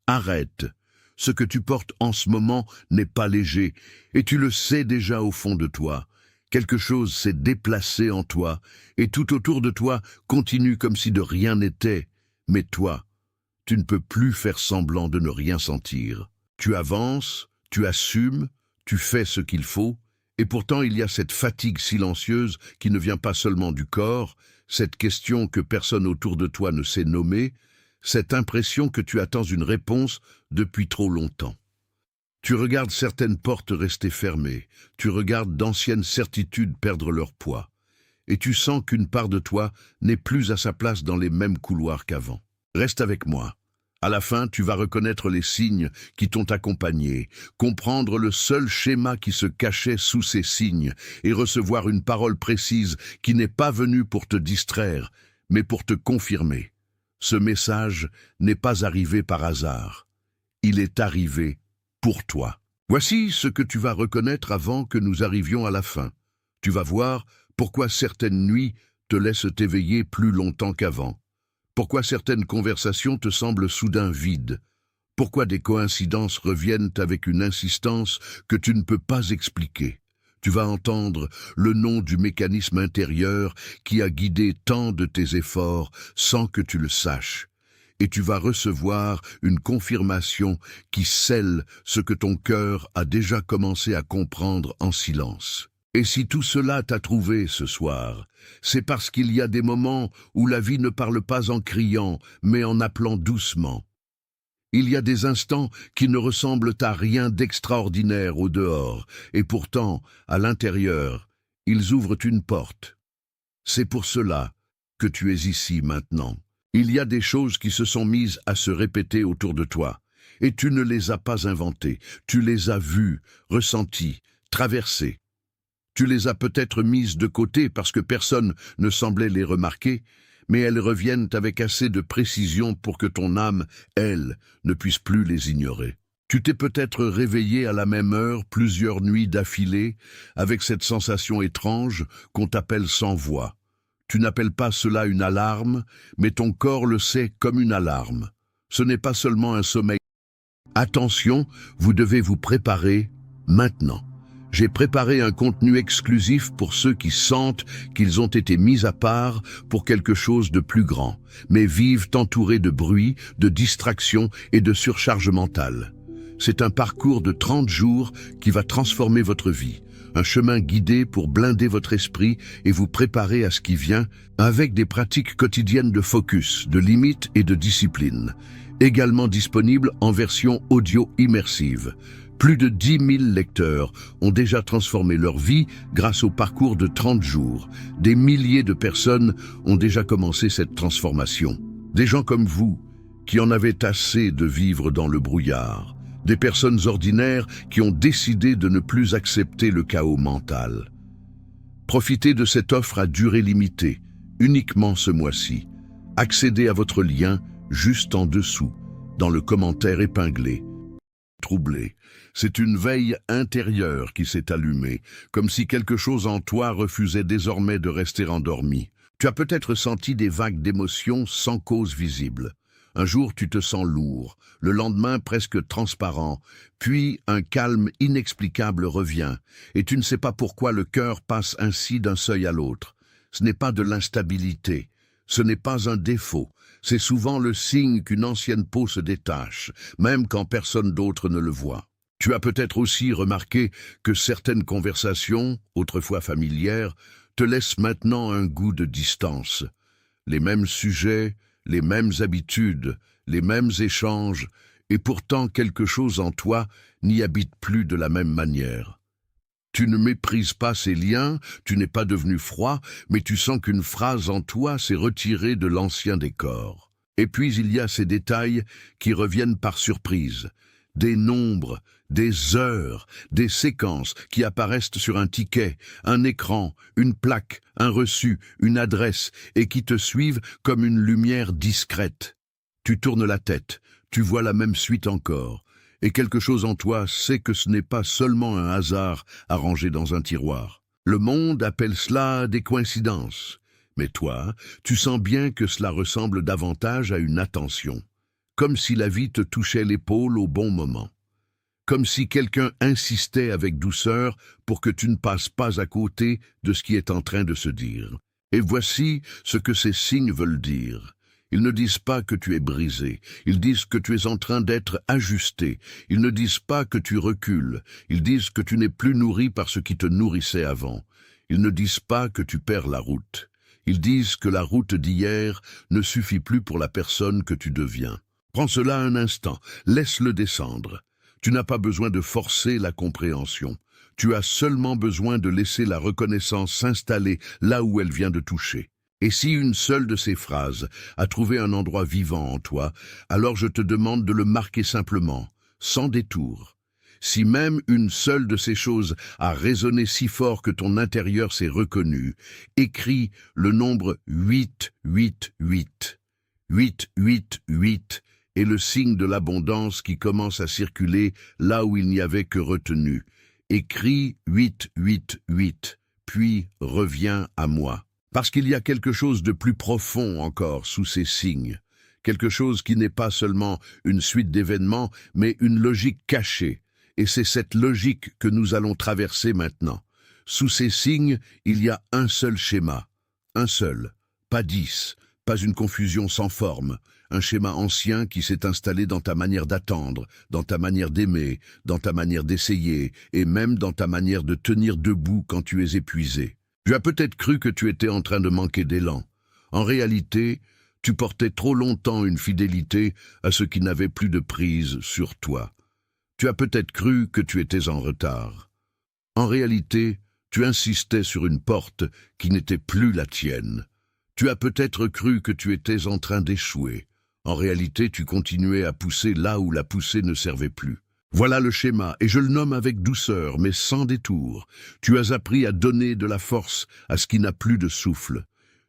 Arrête. Ce que tu portes en ce moment n'est pas léger, et tu le sais déjà au fond de toi. Quelque chose s'est déplacé en toi, et tout autour de toi continue comme si de rien n'était. Mais toi, tu ne peux plus faire semblant de ne rien sentir. Tu avances, tu assumes, tu fais ce qu'il faut, et pourtant il y a cette fatigue silencieuse qui ne vient pas seulement du corps, cette question que personne autour de toi ne sait nommer, cette impression que tu attends une réponse depuis trop longtemps. Tu regardes certaines portes rester fermées, tu regardes d'anciennes certitudes perdre leur poids, et tu sens qu'une part de toi n'est plus à sa place dans les mêmes couloirs qu'avant. Reste avec moi. À la fin, tu vas reconnaître les signes qui t'ont accompagné, comprendre le seul schéma qui se cachait sous ces signes et recevoir une parole précise qui n'est pas venue pour te distraire, mais pour te confirmer. Ce message n'est pas arrivé par hasard. Il est arrivé pour toi. Voici ce que tu vas reconnaître avant que nous arrivions à la fin. Tu vas voir pourquoi certaines nuits te laissent t'éveiller plus longtemps qu'avant. Pourquoi certaines conversations te semblent soudain vides. Pourquoi des coïncidences reviennent avec une insistance que tu ne peux pas expliquer. Tu vas entendre le nom du mécanisme intérieur qui a guidé tant de tes efforts sans que tu le saches. Et tu vas recevoir une confirmation qui scelle ce que ton cœur a déjà commencé à comprendre en silence. Et si tout cela t'a trouvé ce soir, c'est parce qu'il y a des moments où la vie ne parle pas en criant, mais en appelant doucement. Il y a des instants qui ne ressemblent à rien d'extraordinaire au dehors, et pourtant, à l'intérieur, ils ouvrent une porte. C'est pour cela que tu es ici maintenant. Il y a des choses qui se sont mises à se répéter autour de toi, et tu ne les as pas inventées, tu les as vues, ressenties, traversées. Tu les as peut-être mises de côté parce que personne ne semblait les remarquer, mais elles reviennent avec assez de précision pour que ton âme, elle, ne puisse plus les ignorer. Tu t'es peut-être réveillé à la même heure plusieurs nuits d'affilée, avec cette sensation étrange qu'on t'appelle sans voix. Tu n'appelles pas cela une alarme, mais ton corps le sait comme une alarme. Ce n'est pas seulement un sommeil. Attention, vous devez vous préparer maintenant. J'ai préparé un contenu exclusif pour ceux qui sentent qu'ils ont été mis à part pour quelque chose de plus grand, mais vivent entourés de bruit, de distractions et de surcharge mentale. C'est un parcours de 30 jours qui va transformer votre vie, un chemin guidé pour blinder votre esprit et vous préparer à ce qui vient, avec des pratiques quotidiennes de focus, de limites et de discipline, également disponibles en version audio immersive. Plus de 10 000 lecteurs ont déjà transformé leur vie grâce au parcours de 30 jours. Des milliers de personnes ont déjà commencé cette transformation. Des gens comme vous, qui en avaient assez de vivre dans le brouillard. Des personnes ordinaires qui ont décidé de ne plus accepter le chaos mental. Profitez de cette offre à durée limitée, uniquement ce mois-ci. Accédez à votre lien juste en dessous, dans le commentaire épinglé. Troublé. C'est une veille intérieure qui s'est allumée, comme si quelque chose en toi refusait désormais de rester endormi. Tu as peut-être senti des vagues d'émotions sans cause visible. Un jour, tu te sens lourd, le lendemain presque transparent, puis un calme inexplicable revient, et tu ne sais pas pourquoi le cœur passe ainsi d'un seuil à l'autre. Ce n'est pas de l'instabilité, ce n'est pas un défaut, c'est souvent le signe qu'une ancienne peau se détache, même quand personne d'autre ne le voit. Tu as peut-être aussi remarqué que certaines conversations, autrefois familières, te laissent maintenant un goût de distance. Les mêmes sujets, les mêmes habitudes, les mêmes échanges, et pourtant quelque chose en toi n'y habite plus de la même manière. Tu ne méprises pas ces liens, tu n'es pas devenu froid, mais tu sens qu'une phrase en toi s'est retirée de l'ancien décor. Et puis il y a ces détails qui reviennent par surprise. Des nombres, des heures, des séquences qui apparaissent sur un ticket, un écran, une plaque, un reçu, une adresse, et qui te suivent comme une lumière discrète. Tu tournes la tête, tu vois la même suite encore, et quelque chose en toi sait que ce n'est pas seulement un hasard arrangé dans un tiroir. Le monde appelle cela des coïncidences, mais toi, tu sens bien que cela ressemble davantage à une attention. comme si la vie te touchait l'épaule au bon moment. Comme si quelqu'un insistait avec douceur pour que tu ne passes pas à côté de ce qui est en train de se dire. Et voici ce que ces signes veulent dire. Ils ne disent pas que tu es brisé, ils disent que tu es en train d'être ajusté. Ils ne disent pas que tu recules, ils disent que tu n'es plus nourri par ce qui te nourrissait avant. Ils ne disent pas que tu perds la route. Ils disent que la route d'hier ne suffit plus pour la personne que tu deviens. Prends cela un instant, laisse-le descendre. Tu n'as pas besoin de forcer la compréhension. Tu as seulement besoin de laisser la reconnaissance s'installer là où elle vient de toucher. Et si une seule de ces phrases a trouvé un endroit vivant en toi, alors je te demande de le marquer simplement, sans détour. Si même une seule de ces choses a résonné si fort que ton intérieur s'est reconnu, écris le nombre 888. 888 est le signe de l'abondance qui commence à circuler là où il n'y avait que retenue. Écris 888, puis reviens à moi. Parce qu'il y a quelque chose de plus profond encore sous ces signes. Quelque chose qui n'est pas seulement une suite d'événements, mais une logique cachée. Et c'est cette logique que nous allons traverser maintenant. Sous ces signes, il y a un seul schéma. Un seul, pas 10, pas une confusion sans forme. Un schéma ancien qui s'est installé dans ta manière d'attendre, dans ta manière d'aimer, dans ta manière d'essayer, et même dans ta manière de tenir debout quand tu es épuisé. Tu as peut-être cru que tu étais en train de manquer d'élan. En réalité, tu portais trop longtemps une fidélité à ce qui n'avait plus de prise sur toi. Tu as peut-être cru que tu étais en retard. En réalité, tu insistais sur une porte qui n'était plus la tienne. Tu as peut-être cru que tu étais en train d'échouer. En réalité, tu continuais à pousser là où la poussée ne servait plus. Voilà le schéma, et je le nomme avec douceur, mais sans détour. Tu as appris à donner de la force à ce qui n'a plus de souffle.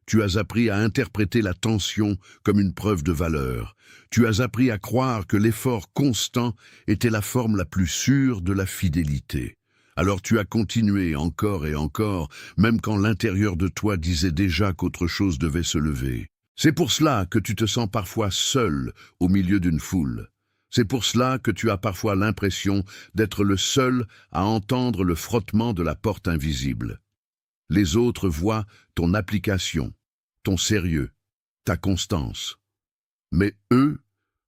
Tu as appris à interpréter la tension comme une preuve de valeur. Tu as appris à croire que l'effort constant était la forme la plus sûre de la fidélité. Alors tu as continué encore et encore, même quand l'intérieur de toi disait déjà qu'autre chose devait se lever. C'est pour cela que tu te sens parfois seul au milieu d'une foule. C'est pour cela que tu as parfois l'impression d'être le seul à entendre le frottement de la porte invisible. Les autres voient ton application, ton sérieux, ta constance. Mais eux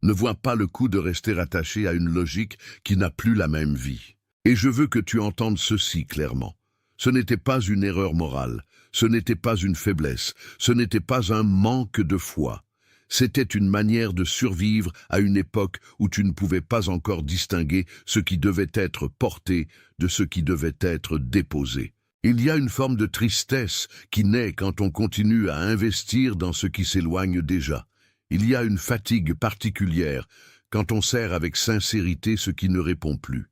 ne voient pas le coup de rester attaché à une logique qui n'a plus la même vie. Et je veux que tu entendes ceci clairement. Ce n'était pas une erreur morale, ce n'était pas une faiblesse, ce n'était pas un manque de foi. C'était une manière de survivre à une époque où tu ne pouvais pas encore distinguer ce qui devait être porté de ce qui devait être déposé. Il y a une forme de tristesse qui naît quand on continue à investir dans ce qui s'éloigne déjà. Il y a une fatigue particulière quand on sert avec sincérité ce qui ne répond plus.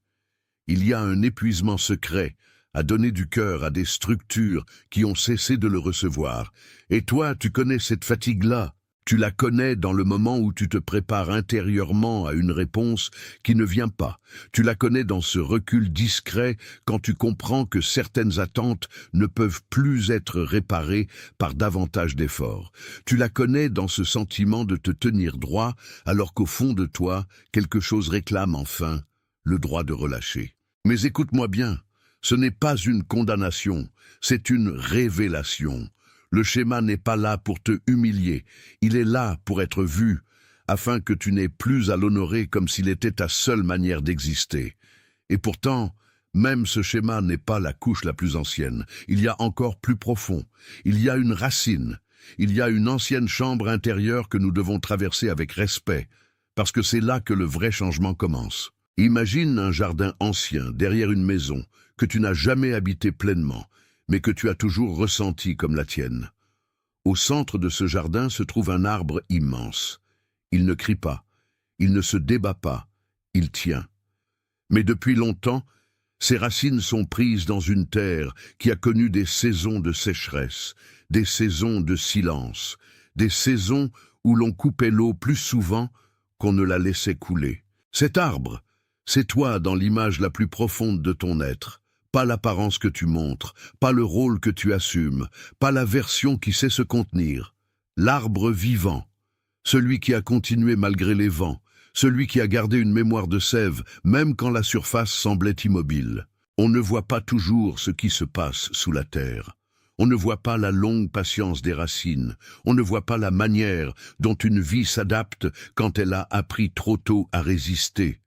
Il y a un épuisement secret à donner du cœur à des structures qui ont cessé de le recevoir. Et toi, tu connais cette fatigue-là. Tu la connais dans le moment où tu te prépares intérieurement à une réponse qui ne vient pas. Tu la connais dans ce recul discret quand tu comprends que certaines attentes ne peuvent plus être réparées par davantage d'efforts. Tu la connais dans ce sentiment de te tenir droit alors qu'au fond de toi, quelque chose réclame enfin le droit de relâcher. Mais écoute-moi bien, ce n'est pas une condamnation, c'est une révélation. Le schéma n'est pas là pour te humilier, il est là pour être vu, afin que tu n'aies plus à l'honorer comme s'il était ta seule manière d'exister. Et pourtant, même ce schéma n'est pas la couche la plus ancienne, il y a encore plus profond, il y a une racine, il y a une ancienne chambre intérieure que nous devons traverser avec respect, parce que c'est là que le vrai changement commence. Imagine un jardin ancien derrière une maison que tu n'as jamais habité pleinement, mais que tu as toujours ressenti comme la tienne. Au centre de ce jardin se trouve un arbre immense. Il ne crie pas, il ne se débat pas, il tient. Mais depuis longtemps, ses racines sont prises dans une terre qui a connu des saisons de sécheresse, des saisons de silence, des saisons où l'on coupait l'eau plus souvent qu'on ne la laissait couler. Cet arbre, c'est toi dans l'image la plus profonde de ton être. Pas l'apparence que tu montres, pas le rôle que tu assumes, pas la version qui sait se contenir. L'arbre vivant, celui qui a continué malgré les vents, celui qui a gardé une mémoire de sève, même quand la surface semblait immobile. On ne voit pas toujours ce qui se passe sous la terre. On ne voit pas la longue patience des racines. On ne voit pas la manière dont une vie s'adapte quand elle a appris trop tôt à résister.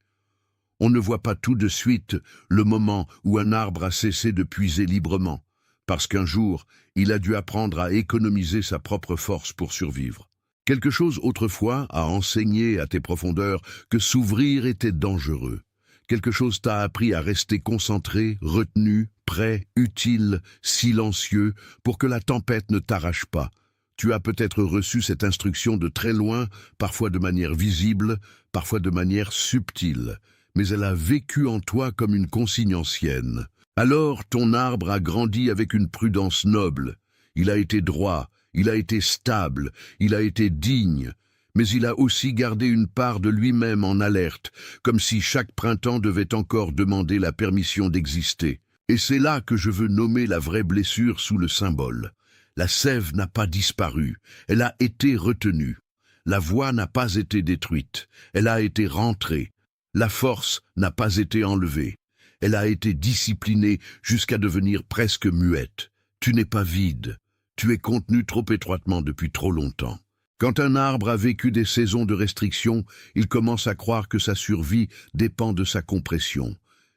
On ne voit pas tout de suite le moment où un arbre a cessé de puiser librement, parce qu'un jour, il a dû apprendre à économiser sa propre force pour survivre. Quelque chose autrefois a enseigné à tes profondeurs que s'ouvrir était dangereux. Quelque chose t'a appris à rester concentré, retenu, prêt, utile, silencieux, pour que la tempête ne t'arrache pas. Tu as peut-être reçu cette instruction de très loin, parfois de manière visible, parfois de manière subtile, mais elle a vécu en toi comme une consigne ancienne. Alors ton arbre a grandi avec une prudence noble. Il a été droit, il a été stable, il a été digne, mais il a aussi gardé une part de lui-même en alerte, comme si chaque printemps devait encore demander la permission d'exister. Et c'est là que je veux nommer la vraie blessure sous le symbole. La sève n'a pas disparu, elle a été retenue. La voix n'a pas été détruite, elle a été rentrée. La force n'a pas été enlevée, elle a été disciplinée jusqu'à devenir presque muette. Tu n'es pas vide, tu es contenu trop étroitement depuis trop longtemps. Quand un arbre a vécu des saisons de restriction, il commence à croire que sa survie dépend de sa compression.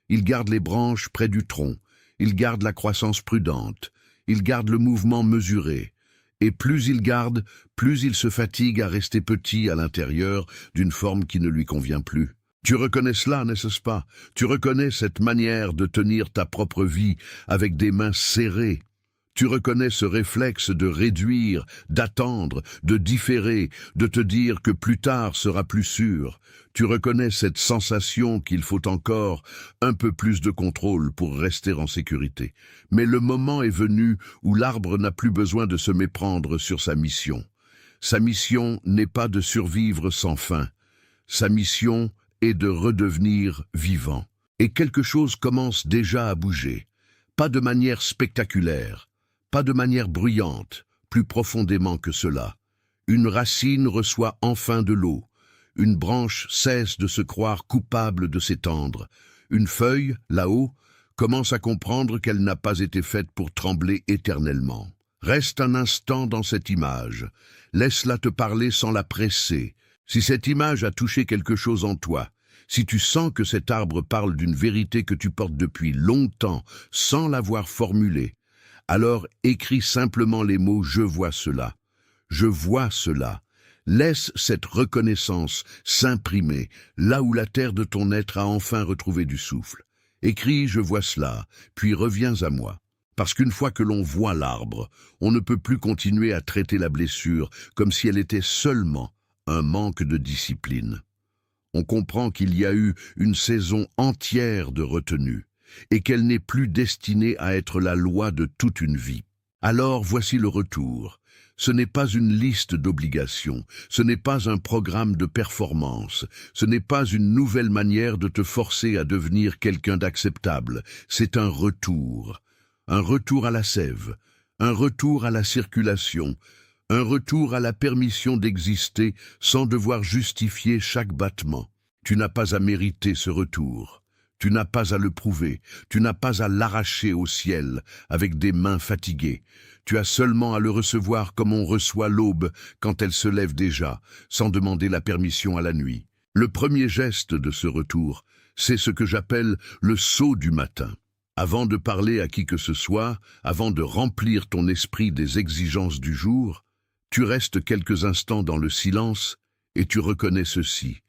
Il garde les branches près du tronc, il garde la croissance prudente, il garde le mouvement mesuré. Et plus il garde, plus il se fatigue à rester petit à l'intérieur d'une forme qui ne lui convient plus. Tu reconnais cela, n'est-ce pas? Tu reconnais cette manière de tenir ta propre vie avec des mains serrées. Tu reconnais ce réflexe de réduire, d'attendre, de différer, de te dire que plus tard sera plus sûr. Tu reconnais cette sensation qu'il faut encore un peu plus de contrôle pour rester en sécurité. Mais le moment est venu où l'arbre n'a plus besoin de se méprendre sur sa mission. Sa mission n'est pas de survivre sans fin. Sa mission est de redevenir vivant. Et quelque chose commence déjà à bouger. Pas de manière spectaculaire. Pas de manière bruyante, plus profondément que cela. Une racine reçoit enfin de l'eau. Une branche cesse de se croire coupable de s'étendre. Une feuille, là-haut, commence à comprendre qu'elle n'a pas été faite pour trembler éternellement. Reste un instant dans cette image. Laisse-la te parler sans la presser. Si cette image a touché quelque chose en toi, si tu sens que cet arbre parle d'une vérité que tu portes depuis longtemps sans l'avoir formulée, alors écris simplement les mots « Je vois cela ». Je vois cela. Laisse cette reconnaissance s'imprimer là où la terre de ton être a enfin retrouvé du souffle. Écris « Je vois cela », puis reviens à moi. Parce qu'une fois que l'on voit l'arbre, on ne peut plus continuer à traiter la blessure comme si elle était seulement un manque de discipline. On comprend qu'il y a eu une saison entière de retenue, et qu'elle n'est plus destinée à être la loi de toute une vie. Alors voici le retour. Ce n'est pas une liste d'obligations, ce n'est pas un programme de performance, ce n'est pas une nouvelle manière de te forcer à devenir quelqu'un d'acceptable, c'est un retour à la sève, un retour à la circulation, un retour à la permission d'exister sans devoir justifier chaque battement. Tu n'as pas à mériter ce retour. Tu n'as pas à le prouver, tu n'as pas à l'arracher au ciel avec des mains fatiguées. Tu as seulement à le recevoir comme on reçoit l'aube quand elle se lève déjà, sans demander la permission à la nuit. Le premier geste de ce retour, c'est ce que j'appelle le saut du matin. Avant de parler à qui que ce soit, avant de remplir ton esprit des exigences du jour, tu restes quelques instants dans le silence et tu reconnais ceci.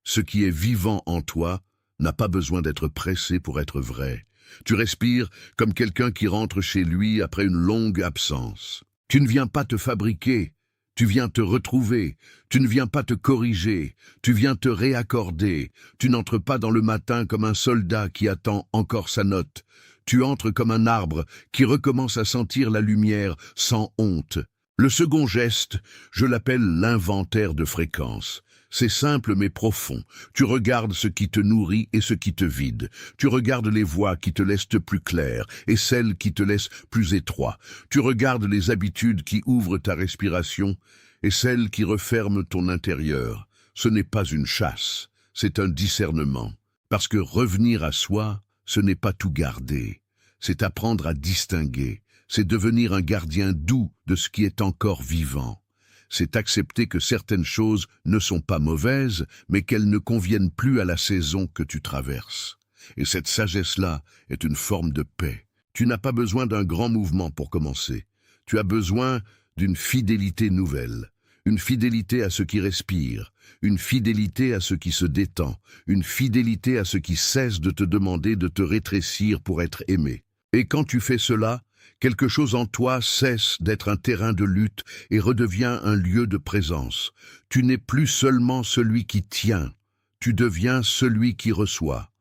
Ce qui est vivant en toi n'a pas besoin d'être pressé pour être vrai. Tu respires comme quelqu'un qui rentre chez lui après une longue absence. Tu ne viens pas te fabriquer, tu viens te retrouver. Tu ne viens pas te corriger, tu viens te réaccorder. Tu n'entres pas dans le matin comme un soldat qui attend encore sa note. Tu entres comme un arbre qui recommence à sentir la lumière sans honte. Le second geste, je l'appelle l'inventaire de fréquences. C'est simple mais profond. Tu regardes ce qui te nourrit et ce qui te vide. Tu regardes les voies qui te laissent plus clair et celles qui te laissent plus étroit. Tu regardes les habitudes qui ouvrent ta respiration et celle qui referme ton intérieur. Ce n'est pas une chasse, c'est un discernement. Parce que revenir à soi, ce n'est pas tout garder. C'est apprendre à distinguer. C'est devenir un gardien doux de ce qui est encore vivant. C'est accepter que certaines choses ne sont pas mauvaises, mais qu'elles ne conviennent plus à la saison que tu traverses. Et cette sagesse-là est une forme de paix. Tu n'as pas besoin d'un grand mouvement pour commencer. Tu as besoin d'une fidélité nouvelle, une fidélité à ce qui respire, une fidélité à ce qui se détend, une fidélité à ce qui cesse de te demander de te rétrécir pour être aimé. Et quand tu fais cela, quelque chose en toi cesse d'être un terrain de lutte et redevient un lieu de présence. Tu n'es plus seulement celui qui tient, tu deviens celui qui reçoit.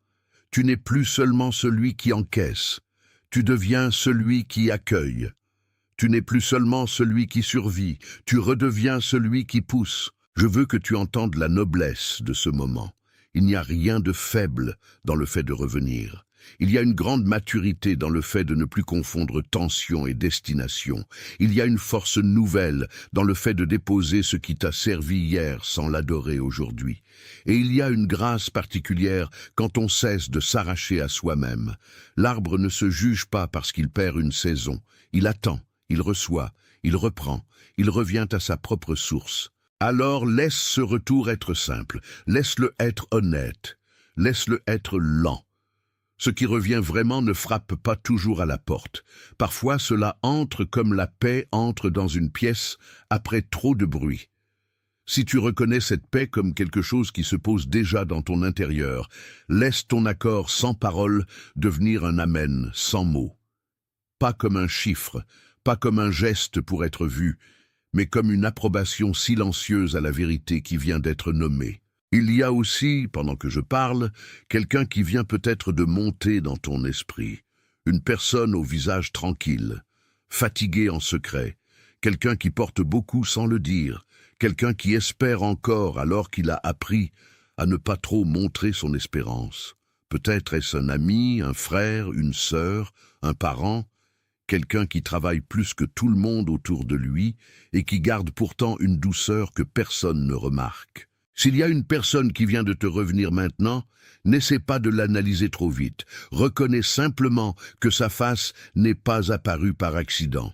Tu n'es plus seulement celui qui encaisse, tu deviens celui qui accueille. Tu n'es plus seulement celui qui survit, tu redeviens celui qui pousse. Je veux que tu entendes la noblesse de ce moment. Il n'y a rien de faible dans le fait de revenir. Il y a une grande maturité dans le fait de ne plus confondre tension et destination. Il y a une force nouvelle dans le fait de déposer ce qui t'a servi hier sans l'adorer aujourd'hui. Et il y a une grâce particulière quand on cesse de s'arracher à soi-même. L'arbre ne se juge pas parce qu'il perd une saison. Il attend, il reçoit, il reprend, il revient à sa propre source. Alors laisse ce retour être simple, laisse-le être honnête, laisse-le être lent. Ce qui revient vraiment ne frappe pas toujours à la porte. Parfois, cela entre comme la paix entre dans une pièce après trop de bruit. Si tu reconnais cette paix comme quelque chose qui se pose déjà dans ton intérieur, laisse ton accord sans parole devenir un amen sans mots. Pas comme un chiffre, pas comme un geste pour être vu, mais comme une approbation silencieuse à la vérité qui vient d'être nommée. Il y a aussi, pendant que je parle, quelqu'un qui vient peut-être de monter dans ton esprit, une personne au visage tranquille, fatiguée en secret, quelqu'un qui porte beaucoup sans le dire, quelqu'un qui espère encore alors qu'il a appris à ne pas trop montrer son espérance. Peut-être est-ce un ami, un frère, une sœur, un parent, quelqu'un qui travaille plus que tout le monde autour de lui et qui garde pourtant une douceur que personne ne remarque. S'il y a une personne qui vient de te revenir maintenant, n'essaie pas de l'analyser trop vite. Reconnais simplement que sa face n'est pas apparue par accident.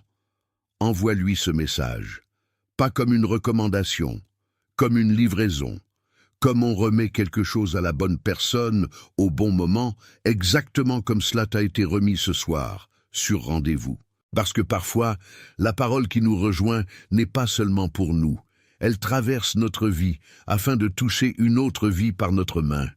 Envoie-lui ce message, pas comme une recommandation, comme une livraison, comme on remet quelque chose à la bonne personne au bon moment, exactement comme cela t'a été remis ce soir, sur rendez-vous. Parce que parfois, la parole qui nous rejoint n'est pas seulement pour nous. Elle traverse notre vie afin de toucher une autre vie par notre main.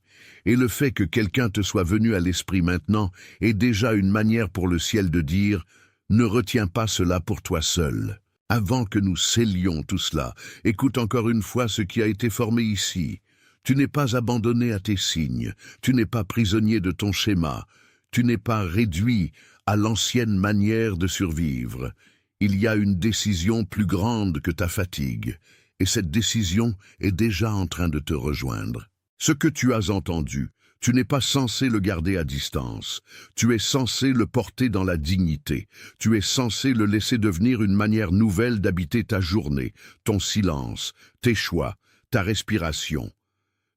Et le fait que quelqu'un te soit venu à l'esprit maintenant est déjà une manière pour le ciel de dire « Ne retiens pas cela pour toi seul ». Avant que nous scellions tout cela, écoute encore une fois ce qui a été formé ici. Tu n'es pas abandonné à tes signes, tu n'es pas prisonnier de ton schéma, tu n'es pas réduit à l'ancienne manière de survivre. Il y a une décision plus grande que ta fatigue. Et cette décision est déjà en train de te rejoindre. Ce que tu as entendu, tu n'es pas censé le garder à distance. Tu es censé le porter dans la dignité. Tu es censé le laisser devenir une manière nouvelle d'habiter ta journée, ton silence, tes choix, ta respiration.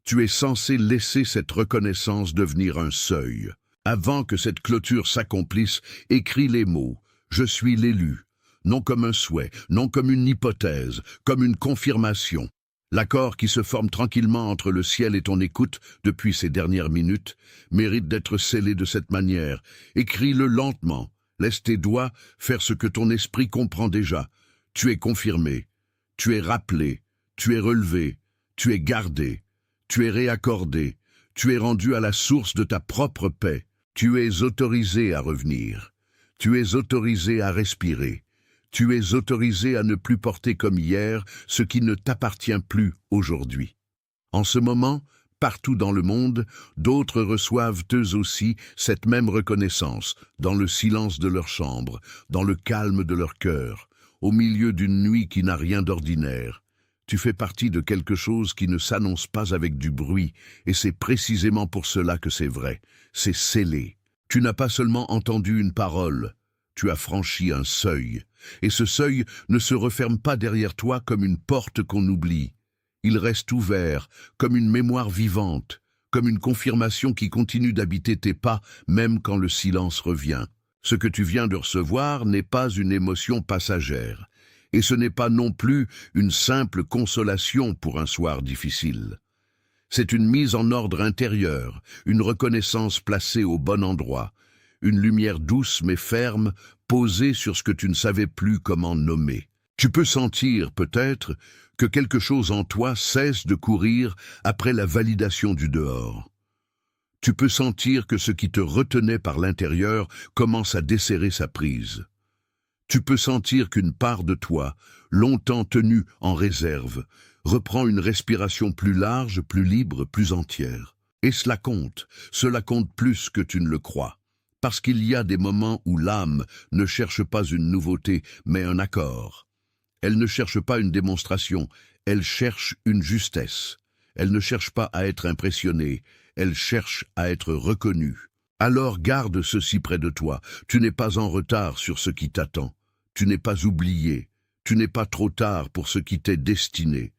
Tu es censé laisser cette reconnaissance devenir un seuil. Avant que cette clôture s'accomplisse, écris les mots « Je suis l'élu ». Non comme un souhait, non comme une hypothèse, comme une confirmation. L'accord qui se forme tranquillement entre le ciel et ton écoute depuis ces dernières minutes mérite d'être scellé de cette manière. Écris-le lentement, laisse tes doigts faire ce que ton esprit comprend déjà. Tu es confirmé, tu es rappelé, tu es relevé, tu es gardé, tu es réaccordé, tu es rendu à la source de ta propre paix. Tu es autorisé à revenir, tu es autorisé à respirer. Tu es autorisé à ne plus porter comme hier ce qui ne t'appartient plus aujourd'hui. En ce moment, partout dans le monde, d'autres reçoivent eux aussi cette même reconnaissance, dans le silence de leur chambre, dans le calme de leur cœur, au milieu d'une nuit qui n'a rien d'ordinaire. Tu fais partie de quelque chose qui ne s'annonce pas avec du bruit, et c'est précisément pour cela que c'est vrai. C'est scellé. Tu n'as pas seulement entendu une parole, tu as franchi un seuil. Et ce seuil ne se referme pas derrière toi comme une porte qu'on oublie. Il reste ouvert, comme une mémoire vivante, comme une confirmation qui continue d'habiter tes pas, même quand le silence revient. Ce que tu viens de recevoir n'est pas une émotion passagère, et ce n'est pas non plus une simple consolation pour un soir difficile. C'est une mise en ordre intérieur, une reconnaissance placée au bon endroit, une lumière douce mais ferme posée sur ce que tu ne savais plus comment nommer. Tu peux sentir, peut-être, que quelque chose en toi cesse de courir après la validation du dehors. Tu peux sentir que ce qui te retenait par l'intérieur commence à desserrer sa prise. Tu peux sentir qu'une part de toi, longtemps tenue en réserve, reprend une respiration plus large, plus libre, plus entière. Et cela compte plus que tu ne le crois. Parce qu'il y a des moments où l'âme ne cherche pas une nouveauté, mais un accord. Elle ne cherche pas une démonstration, elle cherche une justesse. Elle ne cherche pas à être impressionnée, elle cherche à être reconnue. Alors garde ceci près de toi, tu n'es pas en retard sur ce qui t'attend. Tu n'es pas oublié, tu n'es pas trop tard pour ce qui t'est destiné.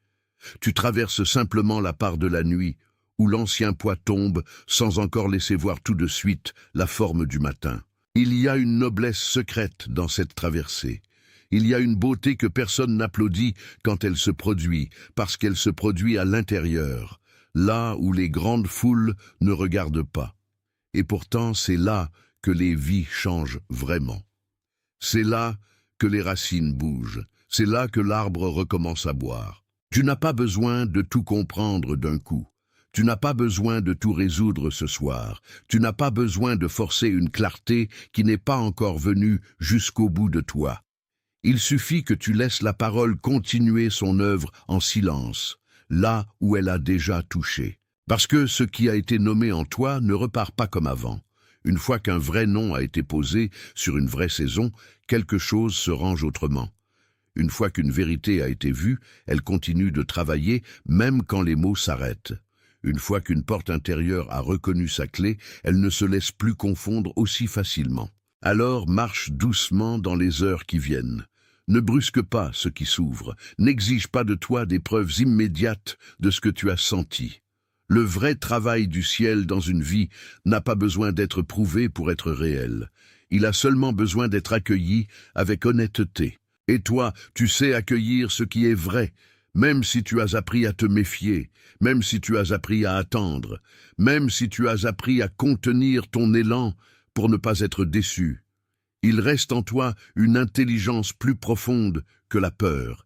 Tu traverses simplement la part de la nuit, où l'ancien poids tombe sans encore laisser voir tout de suite la forme du matin. Il y a une noblesse secrète dans cette traversée. Il y a une beauté que personne n'applaudit quand elle se produit, parce qu'elle se produit à l'intérieur, là où les grandes foules ne regardent pas. Et pourtant, c'est là que les vies changent vraiment. C'est là que les racines bougent, c'est là que l'arbre recommence à boire. Tu n'as pas besoin de tout comprendre d'un coup. Tu n'as pas besoin de tout résoudre ce soir. Tu n'as pas besoin de forcer une clarté qui n'est pas encore venue jusqu'au bout de toi. Il suffit que tu laisses la parole continuer son œuvre en silence, là où elle a déjà touché. Parce que ce qui a été nommé en toi ne repart pas comme avant. Une fois qu'un vrai nom a été posé sur une vraie saison, quelque chose se range autrement. Une fois qu'une vérité a été vue, elle continue de travailler même quand les mots s'arrêtent. Une fois qu'une porte intérieure a reconnu sa clé, elle ne se laisse plus confondre aussi facilement. Alors marche doucement dans les heures qui viennent. Ne brusque pas ce qui s'ouvre, n'exige pas de toi des preuves immédiates de ce que tu as senti. Le vrai travail du ciel dans une vie n'a pas besoin d'être prouvé pour être réel. Il a seulement besoin d'être accueilli avec honnêteté. Et toi, tu sais accueillir ce qui est vrai, même si tu as appris à te méfier, même si tu as appris à attendre, même si tu as appris à contenir ton élan pour ne pas être déçu. Il reste en toi une intelligence plus profonde que la peur.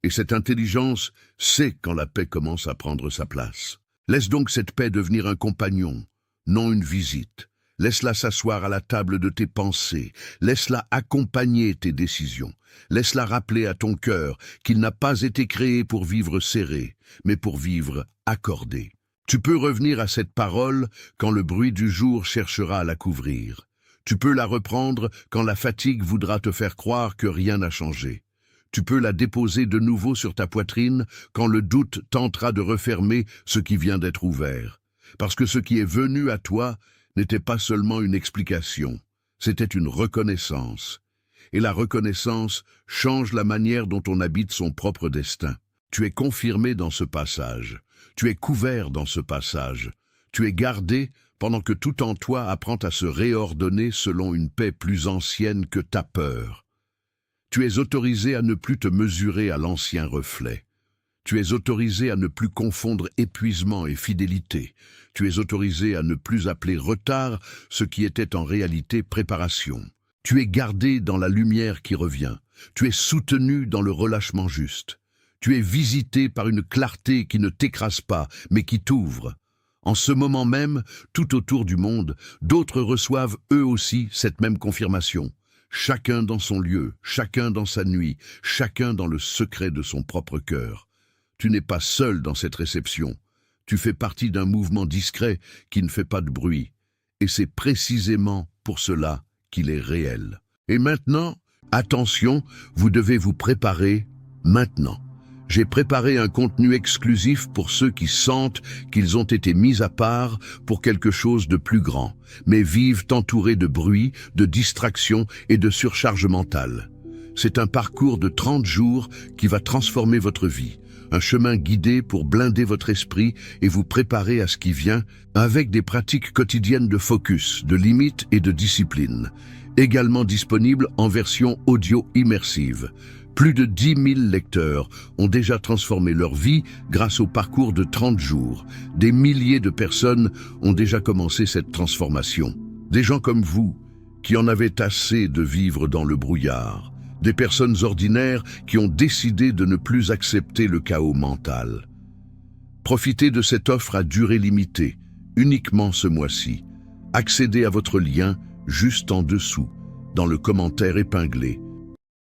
Et cette intelligence sait quand la paix commence à prendre sa place. Laisse donc cette paix devenir un compagnon, non une visite. Laisse-la s'asseoir à la table de tes pensées. Laisse-la accompagner tes décisions. Laisse-la rappeler à ton cœur qu'il n'a pas été créé pour vivre serré, mais pour vivre accordé. Tu peux revenir à cette parole quand le bruit du jour cherchera à la couvrir. Tu peux la reprendre quand la fatigue voudra te faire croire que rien n'a changé. Tu peux la déposer de nouveau sur ta poitrine quand le doute tentera de refermer ce qui vient d'être ouvert. Parce que ce qui est venu à toi n'était pas seulement une explication, c'était une reconnaissance. Et la reconnaissance change la manière dont on habite son propre destin. Tu es confirmé dans ce passage, tu es couvert dans ce passage, tu es gardé pendant que tout en toi apprend à se réordonner selon une paix plus ancienne que ta peur. Tu es autorisé à ne plus te mesurer à l'ancien reflet. Tu es autorisé à ne plus confondre épuisement et fidélité. Tu es autorisé à ne plus appeler retard ce qui était en réalité préparation. Tu es gardé dans la lumière qui revient. Tu es soutenu dans le relâchement juste. Tu es visité par une clarté qui ne t'écrase pas, mais qui t'ouvre. En ce moment même, tout autour du monde, d'autres reçoivent eux aussi cette même confirmation. Chacun dans son lieu, chacun dans sa nuit, chacun dans le secret de son propre cœur. Tu n'es pas seul dans cette réception. Tu fais partie d'un mouvement discret qui ne fait pas de bruit. Et c'est précisément pour cela qu'il est réel. Et maintenant, attention, vous devez vous préparer maintenant. J'ai préparé un contenu exclusif pour ceux qui sentent qu'ils ont été mis à part pour quelque chose de plus grand, mais vivent entourés de bruit, de distractions et de surcharge mentale. C'est un parcours de 30 jours qui va transformer votre vie, un chemin guidé pour blinder votre esprit et vous préparer à ce qui vient, avec des pratiques quotidiennes de focus, de limites et de discipline, également disponible en version audio immersive. Plus de 10 000 lecteurs ont déjà transformé leur vie grâce au parcours de 30 jours. Des milliers de personnes ont déjà commencé cette transformation. Des gens comme vous, qui en avaient assez de vivre dans le brouillard. Des personnes ordinaires qui ont décidé de ne plus accepter le chaos mental. Profitez de cette offre à durée limitée, uniquement ce mois-ci. Accédez à votre lien juste en dessous, dans le commentaire épinglé.